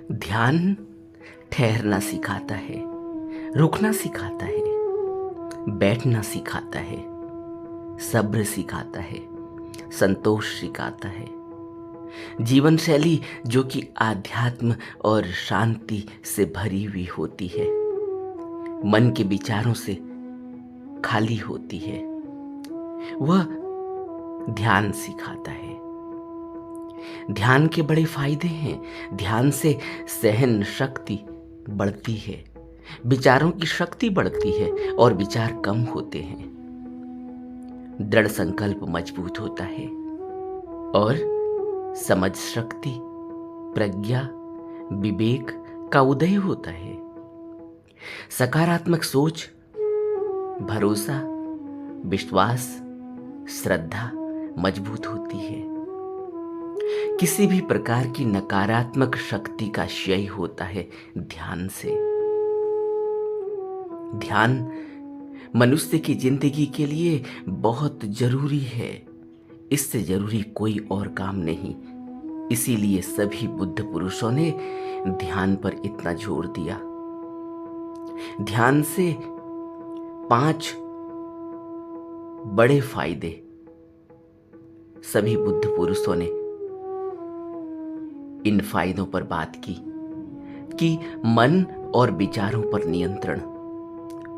ध्यान ठहरना सिखाता है, रुकना सिखाता है, बैठना सिखाता है, सब्र सिखाता है, संतोष सिखाता है। जीवन शैली जो कि आध्यात्म और शांति से भरी हुई होती है, मन के विचारों से खाली होती है, वह ध्यान सिखाता है। ध्यान के बड़े फायदे हैं। ध्यान से सहन शक्ति बढ़ती है, विचारों की शक्ति बढ़ती है और विचार कम होते हैं। दृढ़ संकल्प मजबूत होता है और समझ शक्ति, प्रज्ञा, विवेक का उदय होता है। सकारात्मक सोच, भरोसा, विश्वास, श्रद्धा मजबूत होती है। किसी भी प्रकार की नकारात्मक शक्ति का क्षय होता है ध्यान से। ध्यान मनुष्य की जिंदगी के लिए बहुत जरूरी है। इससे जरूरी कोई और काम नहीं। इसीलिए सभी बुद्ध पुरुषों ने ध्यान पर इतना जोर दिया। ध्यान से 5 बड़े फायदे सभी बुद्ध पुरुषों ने इन फायदों पर बात की कि मन और विचारों पर नियंत्रण।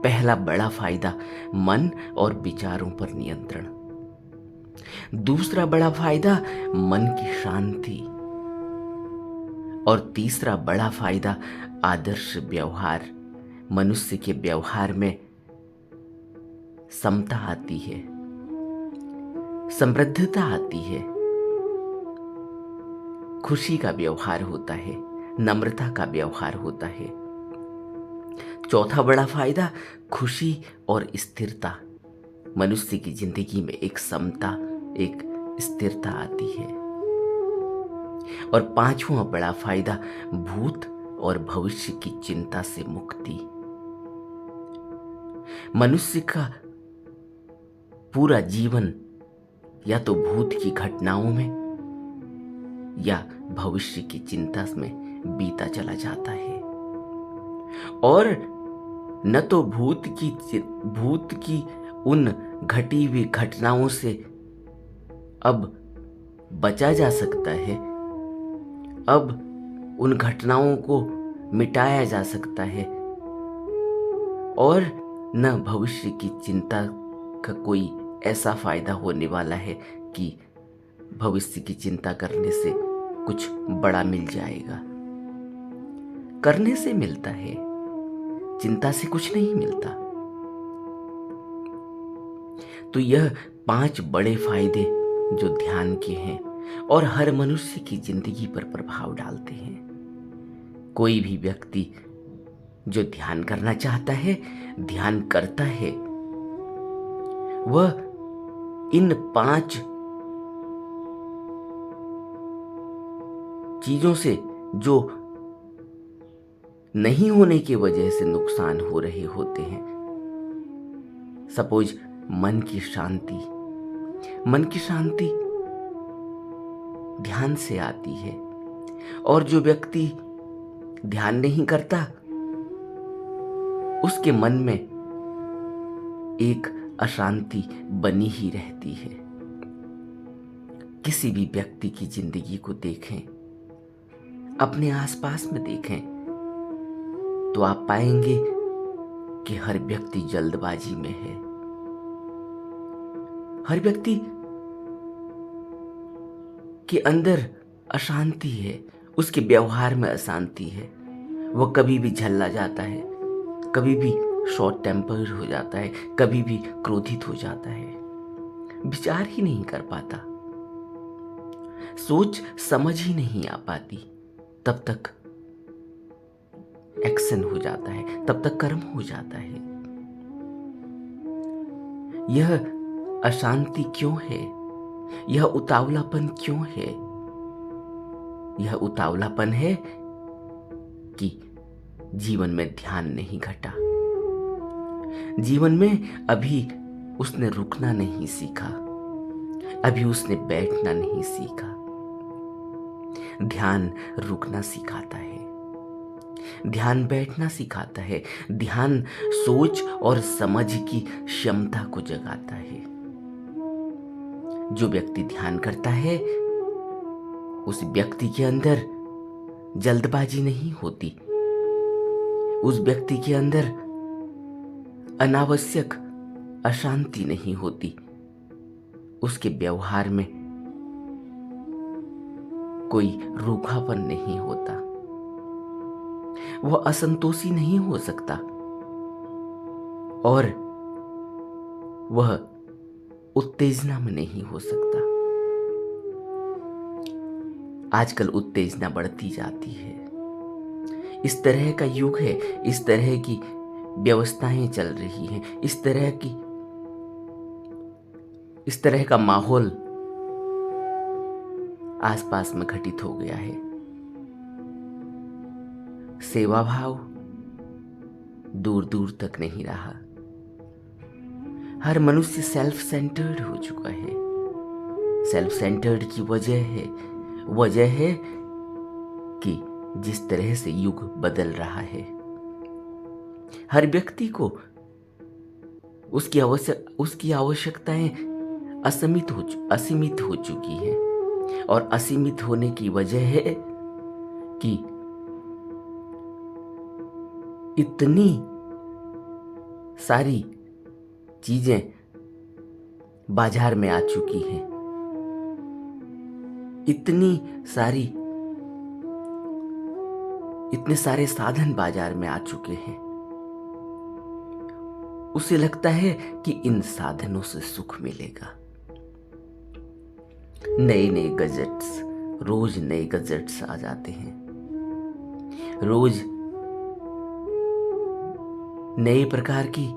पहला बड़ा फायदा मन और विचारों पर नियंत्रण। दूसरा बड़ा फायदा मन की शांति। और तीसरा बड़ा फायदा आदर्श व्यवहार। मनुष्य के व्यवहार में समता आती है, समृद्धता आती है, खुशी का व्यवहार होता है, नम्रता का व्यवहार होता है। चौथा बड़ा फायदा खुशी और स्थिरता। मनुष्य की जिंदगी में एक समता, एक स्थिरता आती है। और 5वां बड़ा फायदा भूत और भविष्य की चिंता से मुक्ति। मनुष्य का पूरा जीवन या तो भूत की घटनाओं में या भविष्य की चिंता में बीता चला जाता है। और न तो भूत की उन घटी हुई घटनाओं से अब बचा जा सकता है, अब उन घटनाओं को मिटाया जा सकता है, और न भविष्य की चिंता का कोई ऐसा फायदा होने वाला है कि भविष्य की चिंता करने से कुछ बड़ा मिल जाएगा। करने से मिलता है, चिंता से कुछ नहीं मिलता। तो यह 5 बड़े फायदे जो ध्यान के हैं और हर मनुष्य की जिंदगी पर प्रभाव डालते हैं। कोई भी व्यक्ति जो ध्यान करना चाहता है, ध्यान करता है, वह इन 5 चीजों से जो नहीं होने की वजह से नुकसान हो रहे होते हैं, सपोज मन की शांति। मन की शांति ध्यान से आती है। और जो व्यक्ति ध्यान नहीं करता, उसके मन में एक अशांति बनी ही रहती है। किसी भी व्यक्ति की जिंदगी को देखें, अपने आसपास में देखें, तो आप पाएंगे कि हर व्यक्ति जल्दबाजी में है। हर व्यक्ति के अंदर अशांति है, उसके व्यवहार में अशांति है। वह कभी भी झल्ला जाता है, कभी भी शॉर्ट टेम्पर हो जाता है, कभी भी क्रोधित हो जाता है, विचार ही नहीं कर पाता, सोच समझ ही नहीं आ पाती। तब तक एक्शन हो जाता है, तब तक कर्म हो जाता है। यह अशांति क्यों है? यह उतावलापन क्यों है? यह उतावलापन है कि जीवन में ध्यान नहीं घटा। जीवन में अभी उसने रुकना नहीं सीखा, अभी उसने बैठना नहीं सीखा। ध्यान रुकना सिखाता है। ध्यान बैठना सिखाता है। ध्यान सोच और समझ की क्षमता को जगाता है। जो व्यक्ति ध्यान करता है उस व्यक्ति के अंदर जल्दबाजी नहीं होती। उस व्यक्ति के अंदर अनावश्यक अशांति नहीं होती। उसके व्यवहार में कोई रूखापन नहीं होता। वह असंतोषी नहीं हो सकता और वह उत्तेजना में नहीं हो सकता। आजकल उत्तेजना बढ़ती जाती है। इस तरह का युग है, इस तरह की व्यवस्थाएं चल रही हैं, इस तरह का माहौल आसपास में घटित हो गया है। सेवा भाव दूर दूर तक नहीं रहा। हर मनुष्य सेल्फ सेंटर्ड हो चुका है। सेल्फ सेंटर्ड की वजह है कि जिस तरह से युग बदल रहा है, हर व्यक्ति को उसकी आवश्यकताएं असीमित हो चुकी हैं। और असीमित होने की वजह है कि इतनी सारी चीजें बाजार में आ चुकी हैं, इतने सारे साधन बाजार में आ चुके हैं। उसे लगता है कि इन साधनों से सुख मिलेगा। रोज नए गजेट्स आ जाते हैं। रोज नए प्रकार की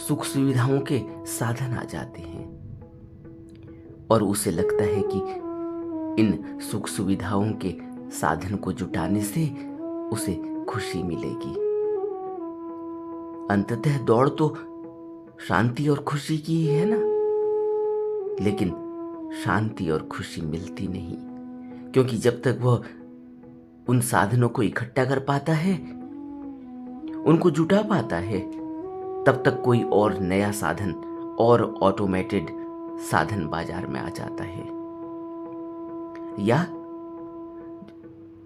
सुख सुविधाओं के साधन आ जाते हैं और उसे लगता है कि इन सुख सुविधाओं के साधन को जुटाने से उसे खुशी मिलेगी। अंततः दौड़ तो शांति और खुशी की ही है ना, लेकिन शांति और खुशी मिलती नहीं, क्योंकि जब तक वह उन साधनों को इकट्ठा कर पाता है, उनको जुटा पाता है, तब तक कोई और नया साधन और ऑटोमेटेड साधन बाजार में आ जाता है, या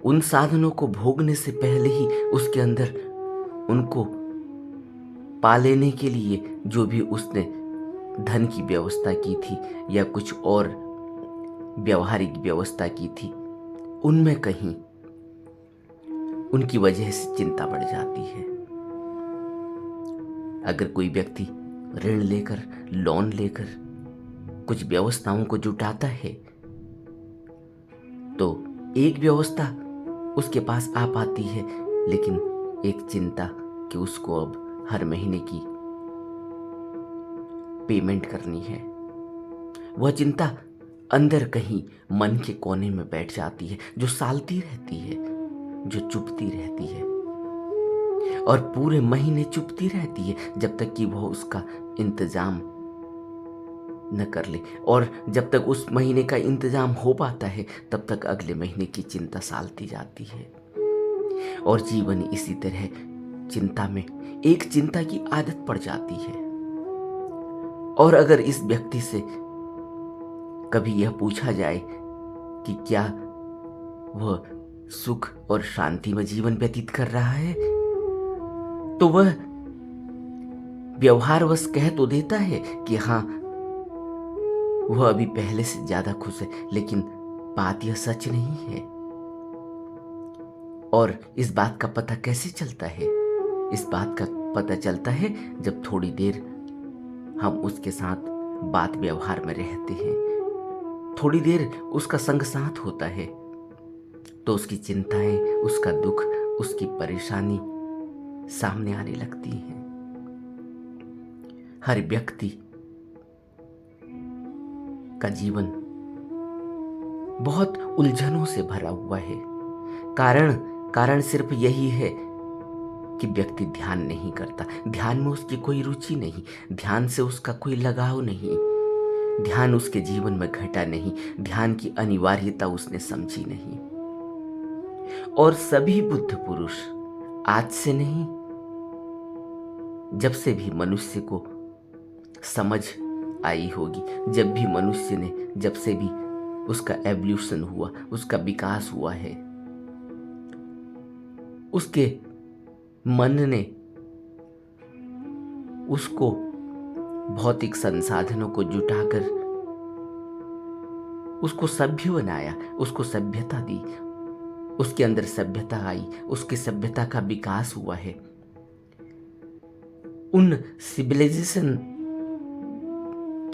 उन साधनों को भोगने से पहले ही उसके अंदर उनको पा लेने के लिए जो भी उसने धन की व्यवस्था की थी या कुछ और व्यवहारिक व्यवस्था की थी, उनमें कहीं उनकी वजह से चिंता बढ़ जाती है। अगर कोई व्यक्ति ऋण लेकर, लोन लेकर कुछ व्यवस्थाओं को जुटाता है, तो एक व्यवस्था उसके पास आ पाती है, लेकिन एक चिंता कि उसको अब हर महीने की पेमेंट करनी है। वह चिंता अंदर कहीं मन के कोने में बैठ जाती है, जो सालती रहती है, जो चुपती रहती है और पूरे महीने चुपती रहती है जब तक कि वह उसका इंतजाम न कर ले। और जब तक उस महीने का इंतजाम हो पाता है, तब तक अगले महीने की चिंता सालती जाती है। और जीवन इसी तरह चिंता में, एक चिंता की आदत पड़ जाती है। और अगर इस व्यक्ति से कभी यह पूछा जाए कि क्या वह सुख और शांति में जीवन व्यतीत कर रहा है, तो वह व्यवहारवश कह तो देता है कि हाँ, वह अभी पहले से ज्यादा खुश है, लेकिन बात यह सच नहीं है। और इस बात का पता कैसे चलता है? इस बात का पता चलता है जब थोड़ी देर हम उसके साथ बात व्यवहार में रहते हैं, थोड़ी देर उसका संग साथ होता है, तो उसकी चिंताएं, उसका दुख, उसकी परेशानी सामने आने लगती हैं। हर व्यक्ति का जीवन बहुत उलझनों से भरा हुआ है। कारण सिर्फ यही है कि व्यक्ति ध्यान नहीं करता। ध्यान में उसकी कोई रुचि नहीं, ध्यान से उसका कोई लगाव नहीं, ध्यान उसके जीवन में घटा नहीं, ध्यान की अनिवार्यता उसने समझी नहीं। और सभी बुद्ध पुरुष आज से नहीं, जब से भी मनुष्य को समझ आई होगी, जब से भी उसका एवोल्यूशन हुआ, उसका विकास हुआ है, उसके मन ने उसको भौतिक संसाधनों को जुटाकर उसको सभ्य बनाया, उसको सभ्यता दी, उसके अंदर सभ्यता आई, उसकी सभ्यता का विकास हुआ है। उन सिविलाइजेशन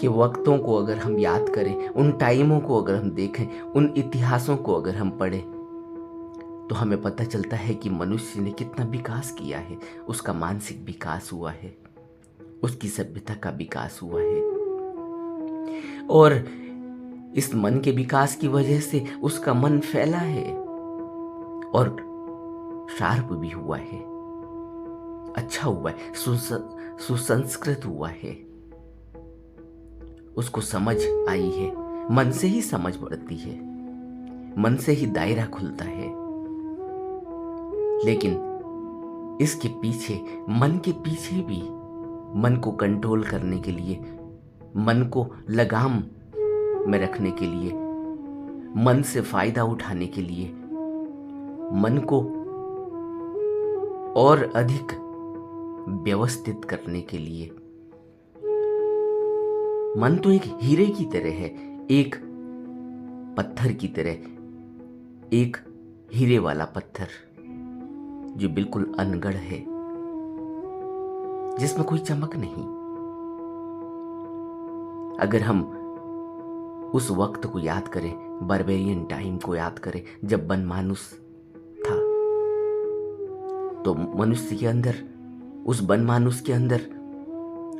के वक्तों को अगर हम याद करें, उन टाइमों को अगर हम देखें, उन इतिहासों को अगर हम पढ़ें, तो हमें पता चलता है कि मनुष्य ने कितना विकास किया है। उसका मानसिक विकास हुआ है, उसकी सभ्यता का विकास हुआ है, और इस मन के विकास की वजह से उसका मन फैला है और शार्प भी हुआ है, अच्छा हुआ है, सुसंस्कृत हुआ है, उसको समझ आई है। मन से ही समझ बढ़ती है, मन से ही दायरा खुलता है। लेकिन इसके पीछे, मन के पीछे भी, मन को कंट्रोल करने के लिए, मन को लगाम में रखने के लिए, मन से फायदा उठाने के लिए, मन को और अधिक व्यवस्थित करने के लिए, मन तो एक हीरे की तरह है, एक पत्थर की तरह, एक हीरे वाला पत्थर जो बिल्कुल अनगढ़ है, जिसमें कोई चमक नहीं। अगर हम उस वक्त को याद करें, बारबेरियन टाइम को याद करें, जब बनमानुस था, तो मनुष्य के अंदर, उस बनमानुस के अंदर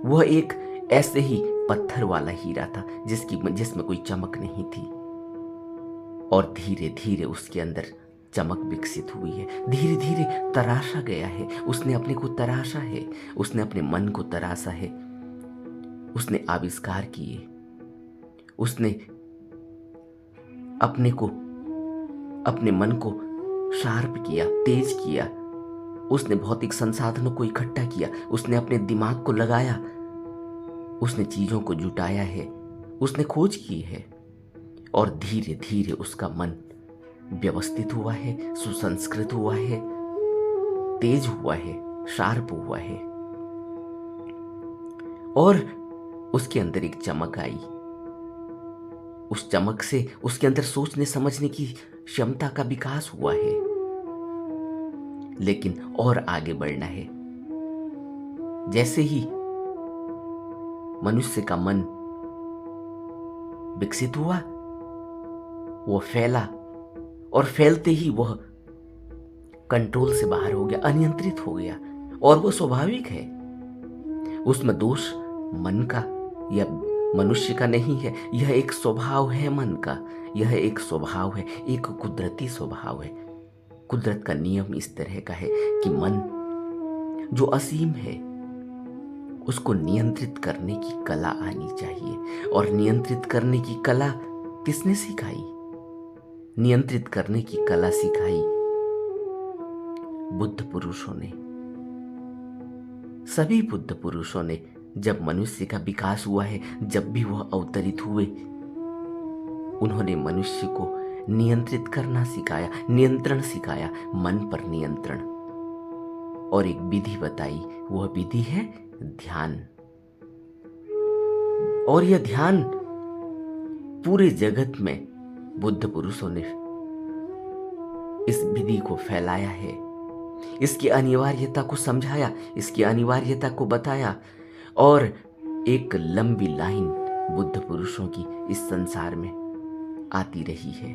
वह एक ऐसे ही पत्थर वाला हीरा था जिसमें कोई चमक नहीं थी, और धीरे धीरे उसके अंदर चमक विकसित हुई है, धीरे धीरे तराशा गया है, उसने अपने को तराशा है, उसने अपने मन को तराशा है, उसने आविष्कार किए, उसने अपने मन को शार्प किया, तेज किया, उसने भौतिक संसाधनों को इकट्ठा किया, उसने अपने दिमाग को लगाया, उसने चीजों को जुटाया है, उसने खोज की है, और धीरे धीरे उसका मन व्यवस्थित हुआ है, सुसंस्कृत हुआ है, तेज हुआ है, शार्प हुआ है, और उसके अंदर एक चमक आई। उस चमक से उसके अंदर सोचने समझने की क्षमता का विकास हुआ है। लेकिन और आगे बढ़ना है। जैसे ही मनुष्य का मन विकसित हुआ, वो फैला, और फैलते ही वह कंट्रोल से बाहर हो गया, अनियंत्रित हो गया, और वो स्वाभाविक है। उसमें दोष मन का या मनुष्य का नहीं है, यह एक स्वभाव है मन का, यह एक स्वभाव है, एक कुदरती स्वभाव है। कुदरत का नियम इस तरह का है कि मन जो असीम है उसको नियंत्रित करने की कला आनी चाहिए। और नियंत्रित करने की कला किसने सिखाई? नियंत्रित करने की कला सिखाई बुद्ध पुरुषों ने। सभी बुद्ध पुरुषों ने, जब मनुष्य का विकास हुआ है, जब भी वह अवतरित हुए, उन्होंने मनुष्य को नियंत्रित करना सिखाया, नियंत्रण सिखाया, मन पर नियंत्रण, और एक विधि बताई। वह विधि है ध्यान। और यह ध्यान पूरे जगत में बुद्ध पुरुषों ने इस विधि को फैलाया है, इसकी अनिवार्यता को समझाया, इसकी अनिवार्यता को बताया, और एक लंबी लाइन बुद्ध पुरुषों की इस संसार में आती रही है।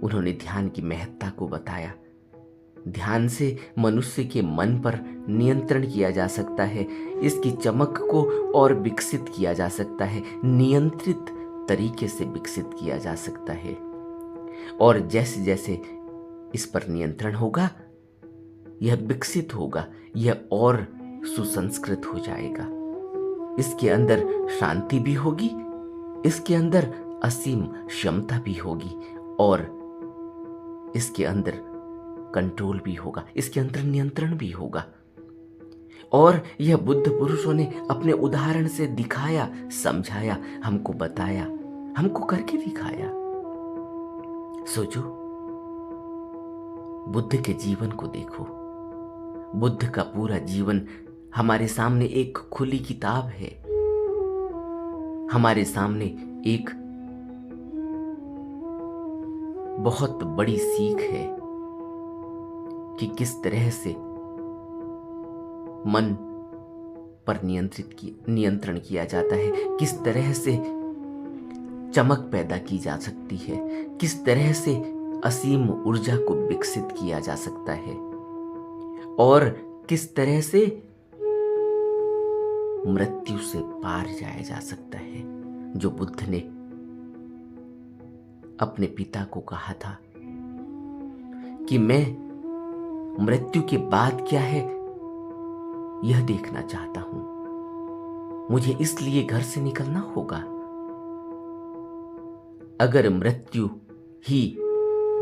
उन्होंने ध्यान की महत्ता को बताया। ध्यान से मनुष्य के मन पर नियंत्रण किया जा सकता है, इसकी चमक को और विकसित किया जा सकता है, नियंत्रित तरीके से विकसित किया जा सकता है। और जैसे जैसे इस पर नियंत्रण होगा, यह विकसित होगा, यह और सुसंस्कृत हो जाएगा। इसके अंदर शांति भी होगी, इसके अंदर असीम क्षमता भी होगी, और इसके अंदर कंट्रोल भी होगा, इसके अंदर नियंत्रण भी होगा। और यह बुद्ध पुरुषों ने अपने उदाहरण से दिखाया, समझाया, हमको बताया, हमको करके दिखाया। सोचो, बुद्ध के जीवन को देखो। बुद्ध का पूरा जीवन हमारे सामने एक खुली किताब है, हमारे सामने एक बहुत बड़ी सीख है कि किस तरह से मन पर नियंत्रण किया जाता है, किस तरह से चमक पैदा की जा सकती है, किस तरह से असीम ऊर्जा को विकसित किया जा सकता है, और किस तरह से मृत्यु से पार जाया जा सकता है। जो बुद्ध ने अपने पिता को कहा था कि मैं मृत्यु के बाद क्या है यह देखना चाहता हूं, मुझे इसलिए घर से निकलना होगा। अगर मृत्यु ही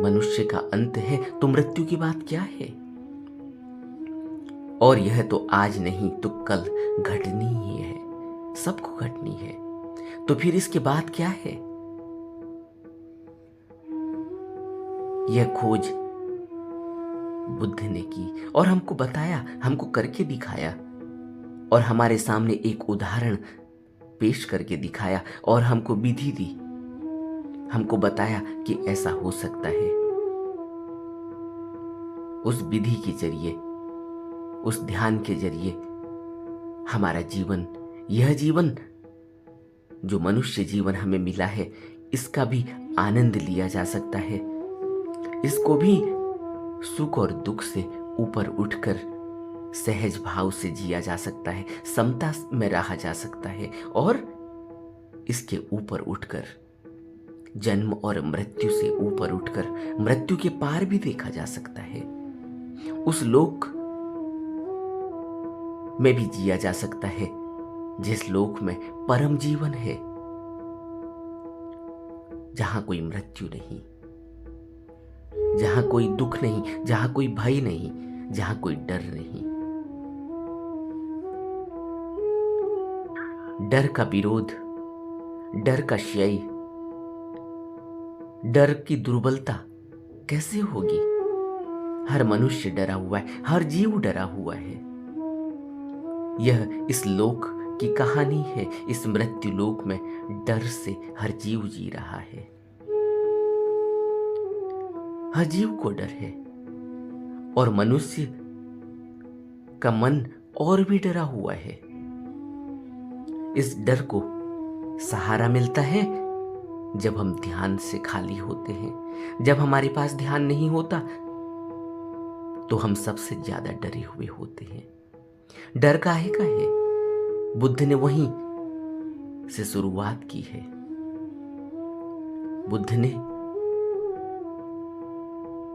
मनुष्य का अंत है तो मृत्यु की बात क्या है? और यह तो आज नहीं तो कल घटनी ही है, सबको घटनी है। तो फिर इसके बाद क्या है? यह खोज बुद्ध ने की और हमको बताया, हमको करके दिखाया, और हमारे सामने एक उदाहरण पेश करके दिखाया और हमको विधि दी, हमको बताया कि ऐसा हो सकता है। उस विधि के जरिए, उस ध्यान के जरिए हमारा जीवन, यह जीवन जो मनुष्य जीवन हमें मिला है, इसका भी आनंद लिया जा सकता है। इसको भी सुख और दुख से ऊपर उठकर सहज भाव से जिया जा सकता है, समता में रहा जा सकता है, और इसके ऊपर उठकर जन्म और मृत्यु से ऊपर उठकर मृत्यु के पार भी देखा जा सकता है। उस लोक में भी जिया जा सकता है जिस लोक में परम जीवन है, जहां कोई मृत्यु नहीं, जहां कोई दुख नहीं, जहां कोई भय नहीं, जहां कोई डर नहीं। डर का विरोध, डर का क्षय, डर की दुर्बलता कैसे होगी? हर मनुष्य डरा हुआ है, हर जीव डरा हुआ है। यह इस लोक की कहानी है। इस मृत्यु लोक में डर से हर जीव जी रहा है, हर जीव को डर है, और मनुष्य का मन और भी डरा हुआ है। इस डर को सहारा मिलता है जब हम ध्यान से खाली होते हैं। जब हमारे पास ध्यान नहीं होता तो हम सबसे ज्यादा डरे हुए होते हैं। डर काहे का है? बुद्ध ने वहीं से शुरुआत की है। बुद्ध ने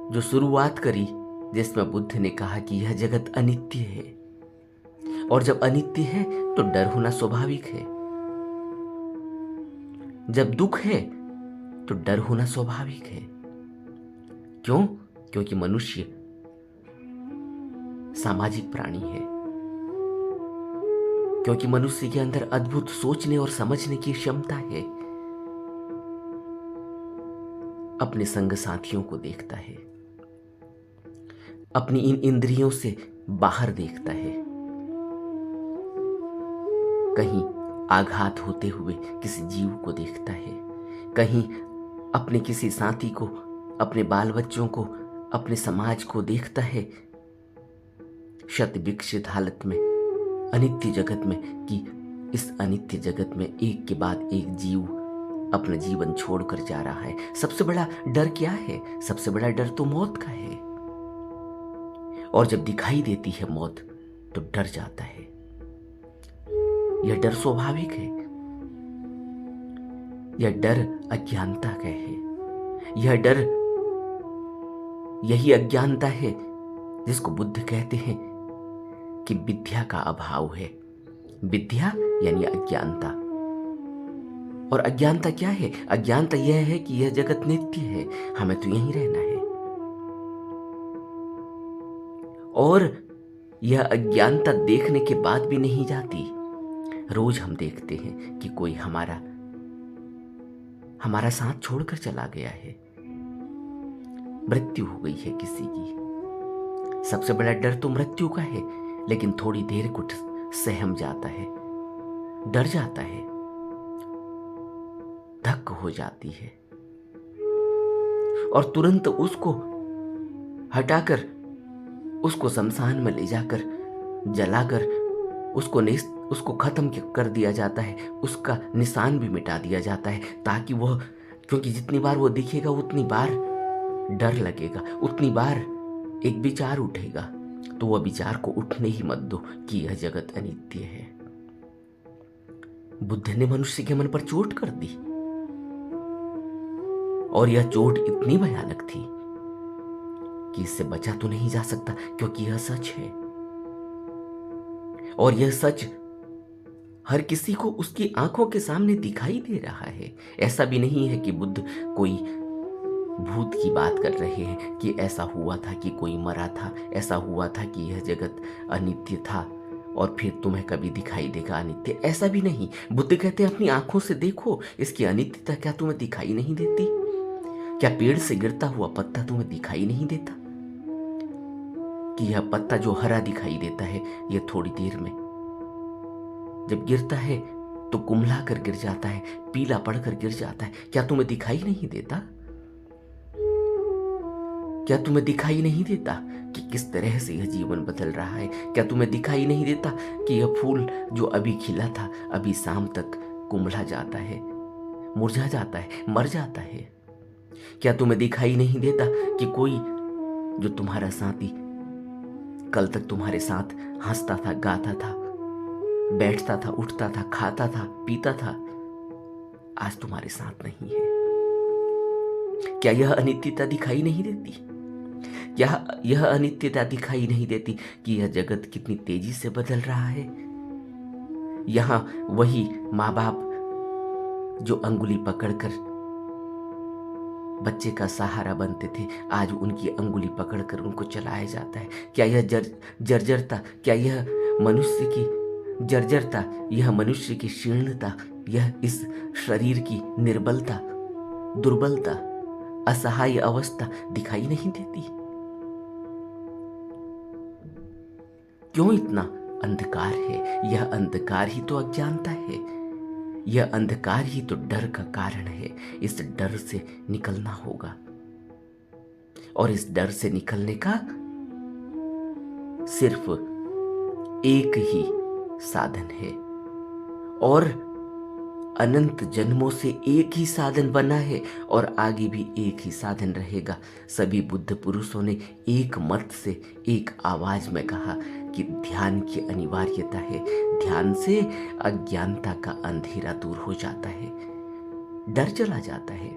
जो शुरुआत करी, जिसमें बुद्ध ने कहा कि यह जगत अनित्य है, और जब अनित्य है तो डर होना स्वाभाविक है। जब दुख है तो डर होना स्वाभाविक है। क्यों? क्योंकि मनुष्य सामाजिक प्राणी है, क्योंकि मनुष्य के अंदर अद्भुत सोचने और समझने की क्षमता है। अपने संग साथियों को देखता है, अपनी इन इंद्रियों से बाहर देखता है। कहीं आघात होते हुए किसी जीव को देखता है, कहीं अपने किसी साथी को, अपने बाल बच्चों को, अपने समाज को देखता है शत विकसित हालत में, अनित्य जगत में, कि इस अनित्य जगत में एक के बाद एक जीव अपना जीवन छोड़कर जा रहा है। सबसे बड़ा डर क्या है? सबसे बड़ा डर तो मौत का है। और जब दिखाई देती है मौत तो डर जाता है। यह डर स्वाभाविक है। यह डर अज्ञानता का है। यह डर, यही अज्ञानता है जिसको बुद्ध कहते हैं कि विद्या का अभाव है। विद्या यानी अज्ञानता। और अज्ञानता क्या है? अज्ञानता यह है कि यह जगत नित्य है, हमें तो यहीं रहना है। और यह अज्ञानता देखने के बाद भी नहीं जाती। रोज हम देखते हैं कि कोई हमारा साथ छोड़कर चला गया है, मृत्यु हो गई है किसी की। सबसे बड़ा डर तो मृत्यु का है, लेकिन थोड़ी देर कुछ सहम जाता है, डर जाता है, धक्क हो जाती है और तुरंत उसको हटाकर, उसको शमशान में ले जाकर जलाकर उसको खत्म कर दिया जाता है, उसका निशान भी मिटा दिया जाता है, ताकि वह, क्योंकि जितनी बार वो दिखेगा उतनी बार डर लगेगा, उतनी बार एक विचार उठेगा, तो वह विचार को उठने ही मत दो कि यह जगत अनित्य है। बुद्ध ने मनुष्य के मन पर चोट कर दी और यह चोट इतनी भयानक थी कि इससे बचा तो नहीं जा सकता, क्योंकि यह सच है और यह सच हर किसी को उसकी आंखों के सामने दिखाई दे रहा है। ऐसा भी नहीं है कि बुद्ध कोई भूत की बात कर रहे हैं कि ऐसा हुआ था कि कोई मरा था, ऐसा हुआ था कि यह जगत अनित्य था और फिर तुम्हें कभी दिखाई देगा अनित्य। ऐसा भी नहीं। बुद्ध कहते हैं अपनी आंखों से देखो इसकी अनित्यता क्या तुम्हें दिखाई नहीं देती? क्या पेड़ से गिरता हुआ पत्ता तुम्हें दिखाई नहीं देता कि यह पत्ता जो हरा दिखाई देता है यह थोड़ी देर में जब गिरता है तो कुम्हला कर गिर जाता है, पीला पड़कर गिर जाता है? क्या तुम्हें दिखाई नहीं देता? क्या तुम्हें दिखाई नहीं देता कि किस तरह से यह जीवन बदल रहा है? क्या तुम्हें दिखाई नहीं देता कि यह फूल जो अभी खिला था अभी शाम तक कुम्हला जाता है, मुरझा जाता है, मर जाता है? क्या तुम्हें दिखाई नहीं देता कि कोई जो तुम्हारा साथी कल तक तुम्हारे साथ हंसता था, गाता था, बैठता था, उठता था, खाता था, पीता था, आज तुम्हारे साथ नहीं है? क्या यह अनित्यता दिखाई नहीं देती? क्या यह अनित्यता दिखाई नहीं देती कि यह जगत कितनी तेजी से बदल रहा है? यहां वही माँ बाप जो अंगुली पकड़कर बच्चे का सहारा बनते थे, आज उनकी अंगुली पकड़कर उनको चलाया जाता है। क्या यह जर्जरता, क्या यह मनुष्य की जर्जरता, यह मनुष्य की शीर्णता, यह इस शरीर की निर्बलता, दुर्बलता, असहाय अवस्था दिखाई नहीं देती? क्यों इतना अंधकार है? यह अंधकार ही तो अज्ञानता है, यह अंधकार ही तो डर का कारण है। इस डर से निकलना होगा और इस डर से निकलने का सिर्फ एक ही साधन है और अनंत जन्मों से एक ही साधन बना है और आगे भी एक ही साधन रहेगा। सभी बुद्ध पुरुषों ने एक मत से, एक आवाज में कहा कि ध्यान की अनिवार्यता है। ध्यान से अज्ञानता का अंधेरा दूर हो जाता है, डर चला जाता है।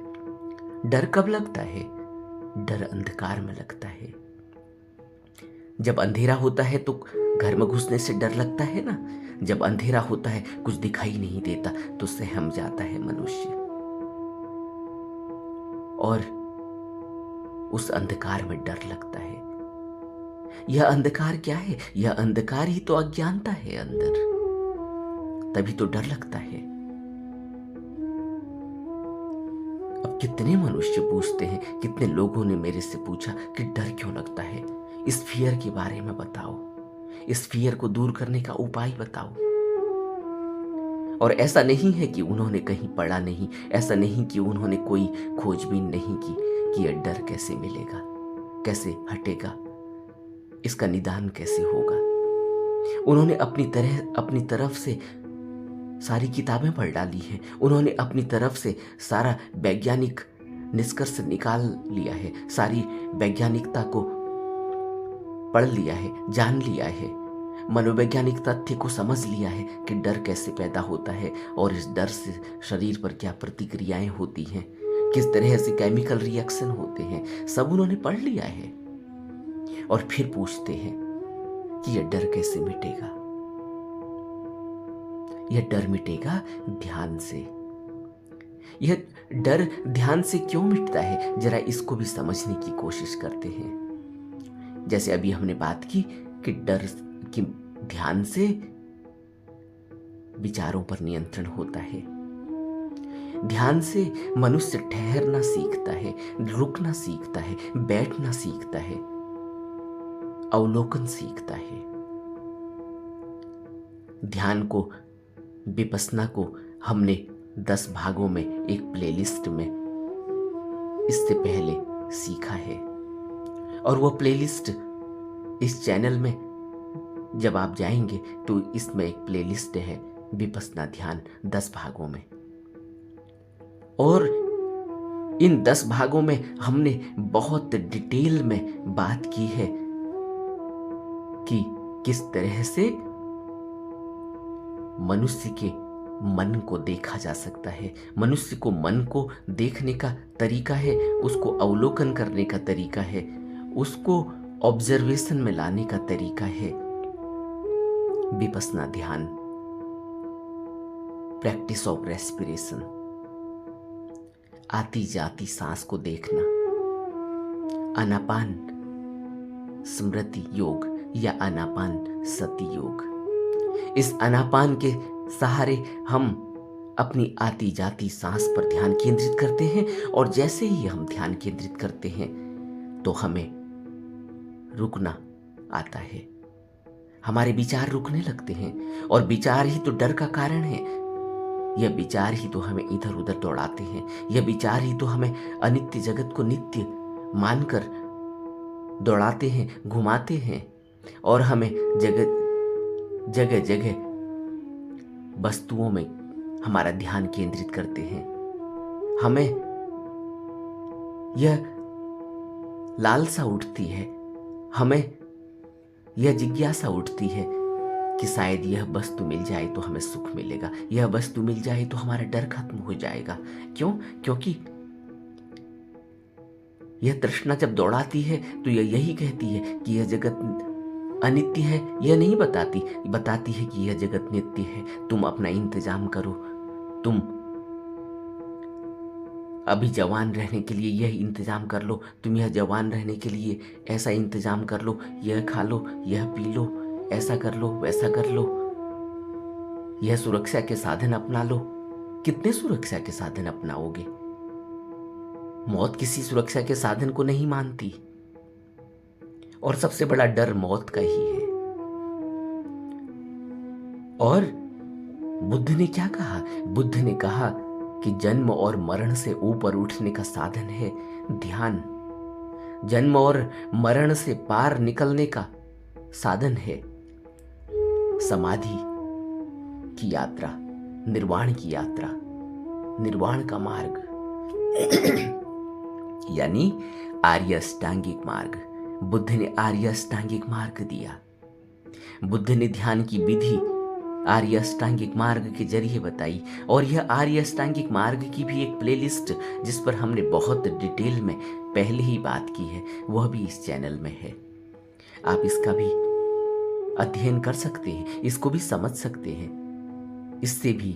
डर कब लगता है? डर अंधकार में लगता है। जब अंधेरा होता है तो घर में घुसने से डर लगता है ना। जब अंधेरा होता है, कुछ दिखाई नहीं देता, तो सहम जाता है मनुष्य और उस अंधकार में डर लगता है। यह अंधकार क्या है? यह अंधकार ही तो अज्ञानता है अंदर, तभी तो डर लगता है। अब कितने मनुष्य पूछते हैं, कितने लोगों ने मेरे से पूछा कि डर क्यों लगता है? इस फियर के बारे में बताओ, इस फियर को दूर करने का उपाय बताओ। और ऐसा नहीं है कि उन्होंने कहीं पढ़ा नहीं, ऐसा नहीं कि उन्होंने कोई खोजबीन नहीं की कि यह डर कैसे मिलेगा, कैसे हटेगा, इसका निदान कैसे होगा। उन्होंने अपनी तरफ से सारी किताबें पढ़ डाली हैं, उन्होंने अपनी तरफ से सारा वैज्ञानिक निष्कर्ष निकाल लिया है, सारी वैज्ञानिकता को पढ़ लिया है, जान लिया है, मनोवैज्ञानिक तथ्य को समझ लिया है कि डर कैसे पैदा होता है और इस डर से शरीर पर क्या प्रतिक्रियाएं होती हैं, किस तरह से केमिकल रिएक्शन होते हैं, सब उन्होंने पढ़ लिया है। और फिर पूछते हैं कि यह डर कैसे मिटेगा? यह डर मिटेगा ध्यान से। यह डर ध्यान से क्यों मिटता है? जरा इसको भी समझने की कोशिश करते हैं। जैसे अभी हमने बात की कि डर की ध्यान से विचारों पर नियंत्रण होता है। ध्यान से मनुष्य ठहरना सीखता है, रुकना सीखता है, बैठना सीखता है, अवलोकन सीखता है। ध्यान को, विपस्सना को हमने 10 भागों में एक प्लेलिस्ट में इससे पहले सीखा है, और वो प्लेलिस्ट इस चैनल में जब आप जाएंगे तो इसमें एक प्लेलिस्ट है विपस्सना ध्यान 10 भागों में। और इन 10 भागों में हमने बहुत डिटेल में बात की है कि किस तरह से मनुष्य के मन को देखा जा सकता है। मनुष्य को मन को देखने का तरीका है, उसको अवलोकन करने का तरीका है, उसको ऑब्जर्वेशन में लाने का तरीका है विपस्सना ध्यान, प्रैक्टिस ऑफ रेस्पिरेशन, आती जाती सांस को देखना, आनापान स्मृति योग या आनापान सति योग। इस आनापान के सहारे हम अपनी आती जाती सांस पर ध्यान केंद्रित करते हैं, और जैसे ही हम ध्यान केंद्रित करते हैं तो हमें रुकना आता है, हमारे विचार रुकने लगते हैं, और विचार ही तो डर का कारण है। यह विचार ही तो हमें इधर उधर दौड़ाते हैं, यह विचार ही तो हमें अनित्य जगत को नित्य मानकर दौड़ाते हैं, घुमाते हैं, और हमें जगह जगह वस्तुओं में हमारा ध्यान केंद्रित करते हैं। हमें यह लालसा उठती है, हमें यह जिज्ञासा उठती है कि शायद यह वस्तु मिल जाए तो हमें सुख मिलेगा, यह वस्तु मिल जाए तो हमारा डर खत्म हो जाएगा। क्यों? क्योंकि यह तृष्णा जब दौड़ाती है तो यह यही कहती है कि यह जगत अनित्य है। यह नहीं बताती है कि यह जगत नित्य है। तुम अपना इंतजाम करो, तुम अभी जवान रहने के लिए यह इंतजाम कर लो, तुम यह जवान रहने के लिए ऐसा इंतजाम कर लो, यह खा लो, यह पी लो, ऐसा कर लो, वैसा कर लो, यह सुरक्षा के साधन अपना लो। कितने सुरक्षा के साधन अपनाओगे? मौत किसी सुरक्षा के साधन को नहीं मानती, और सबसे बड़ा डर मौत का ही है। और बुद्ध ने क्या कहा? बुद्ध ने कहा कि जन्म और मरण से ऊपर उठने का साधन है ध्यान, जन्म और मरण से पार निकलने का साधन है समाधि की यात्रा, निर्वाण की यात्रा, निर्वाण का मार्ग यानी आर्य अष्टांगिक मार्ग। बुद्ध ने आर्य अष्टांगिक मार्ग दिया। बुद्ध ने ध्यान की विधि आर्य अष्टांगिक मार्ग के जरिए बताई, और यह आर्य अष्टांगिक मार्ग की भी एक प्लेलिस्ट जिस पर हमने बहुत डिटेल में पहले ही बात की है, वह भी इस चैनल में है। आप इसका भी अध्ययन कर सकते हैं, इसको भी समझ सकते हैं। इससे भी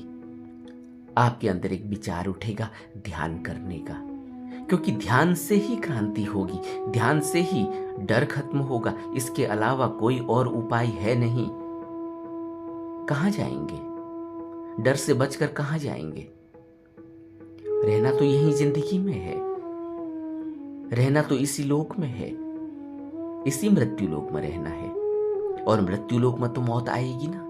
आपके अंदर एक विचार उठेगा ध्यान करने का, क्योंकि ध्यान से ही क्रांति होगी, ध्यान से ही डर खत्म होगा। इसके अलावा कोई और उपाय है नहीं। कहां जाएंगे? डर से बचकर कहां जाएंगे? रहना तो यही जिंदगी में है, रहना तो इसी लोक में है, इसी मृत्यु लोक में रहना है। और मृत्यु लोक में तो मौत आएगी ना।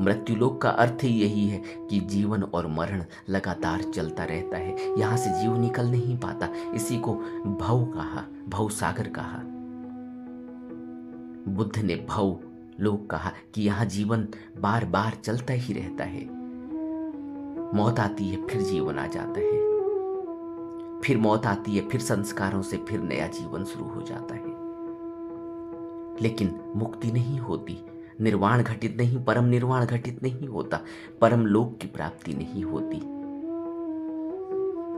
मृत्यु लोक का अर्थ ही यही है कि जीवन और मरण लगातार चलता रहता है, यहां से जीव निकल नहीं पाता। इसी को भव कहा, भव सागर कहा। बुद्ध ने भव लोक कहा कि यहां जीवन बार बार चलता ही रहता है। मौत आती है, फिर जीवन आ जाता है, फिर मौत आती है, फिर संस्कारों से फिर नया जीवन शुरू हो जाता है। लेकिन मुक्ति नहीं होती, निर्वाण घटित नहीं, परम निर्वाण घटित नहीं होता, परम लोक की प्राप्ति नहीं होती।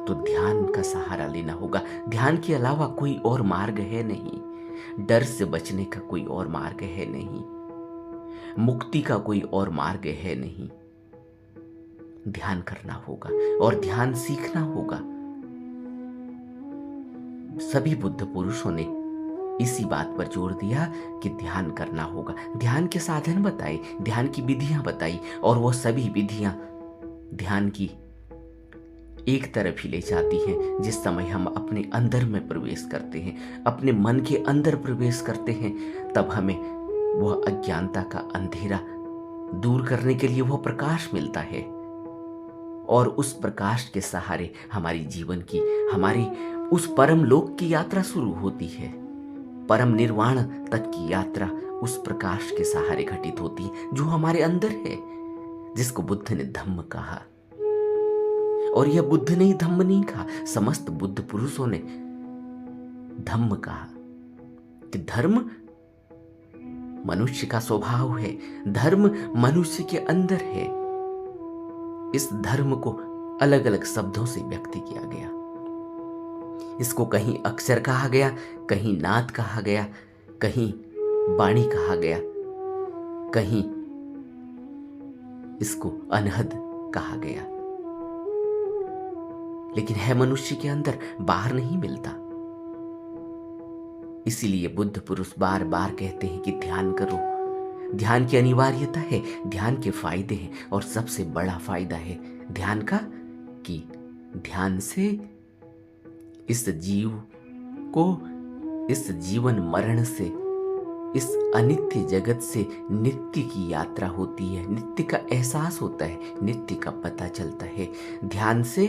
तो ध्यान का सहारा लेना होगा। ध्यान के अलावा कोई और मार्ग है नहीं, डर से बचने का कोई और मार्ग है नहीं, मुक्ति का कोई और मार्ग है नहीं। ध्यान करना होगा और ध्यान सीखना होगा। सभी बुद्ध पुरुषों ने इसी बात पर जोर दिया कि ध्यान करना होगा। ध्यान के साधन बताए, ध्यान की विधियां बताई, और वो सभी विधियां ध्यान की एक तरफ ही ले जाती हैं। जिस समय हम अपने अंदर में प्रवेश करते हैं, अपने मन के अंदर प्रवेश करते हैं, तब हमें वह अज्ञानता का अंधेरा दूर करने के लिए वह प्रकाश मिलता है, और उस प्रकाश के सहारे हमारी जीवन की, हमारी उस परम लोक की यात्रा शुरू होती है। परम निर्वाण तक की यात्रा उस प्रकाश के सहारे घटित होती है जो हमारे अंदर है, जिसको बुद्ध ने धम्म कहा। और यह बुद्ध ने ही धम्म नहीं कहा, समस्त बुद्ध पुरुषों ने धम्म कहा कि धर्म मनुष्य का स्वभाव है, धर्म मनुष्य के अंदर है। इस धर्म को अलग अलग शब्दों से व्यक्त किया गया। इसको कहीं अक्षर कहा गया, कहीं नाद कहा गया, कहीं वाणी कहा गया, कहीं इसको अनहद कहा गया। लेकिन है मनुष्य के अंदर, बाहर नहीं मिलता। इसीलिए बुद्ध पुरुष बार बार कहते हैं कि ध्यान करो। ध्यान की अनिवार्यता है, ध्यान के फायदे हैं, और सबसे बड़ा फायदा है ध्यान का कि ध्यान से इस जीव को, इस जीवन मरण से, इस अनित्य जगत से नित्य की यात्रा होती है, नित्य का एहसास होता है, नित्य का पता चलता है। ध्यान से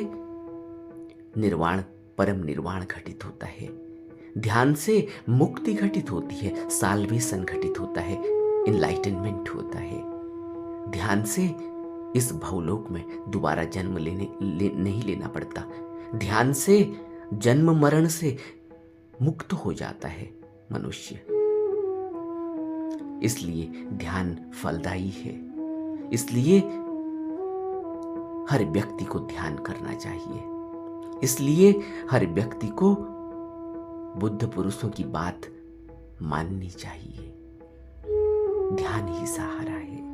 निर्वाण, परम निर्वाण घटित होता है। ध्यान से मुक्ति घटित होती है, साल्वेशन घटित होता है, इनलाइटनमेंट होता है। ध्यान से इस भवलोक में दोबारा जन्म नहीं लेना पड़ता। ध्यान से जन्म मरण से मुक्त हो जाता है मनुष्य। इसलिए ध्यान फलदायी है। इसलिए हर व्यक्ति को ध्यान करना चाहिए। इसलिए हर व्यक्ति को बुद्ध पुरुषों की बात माननी चाहिए। ध्यान ही सहारा है।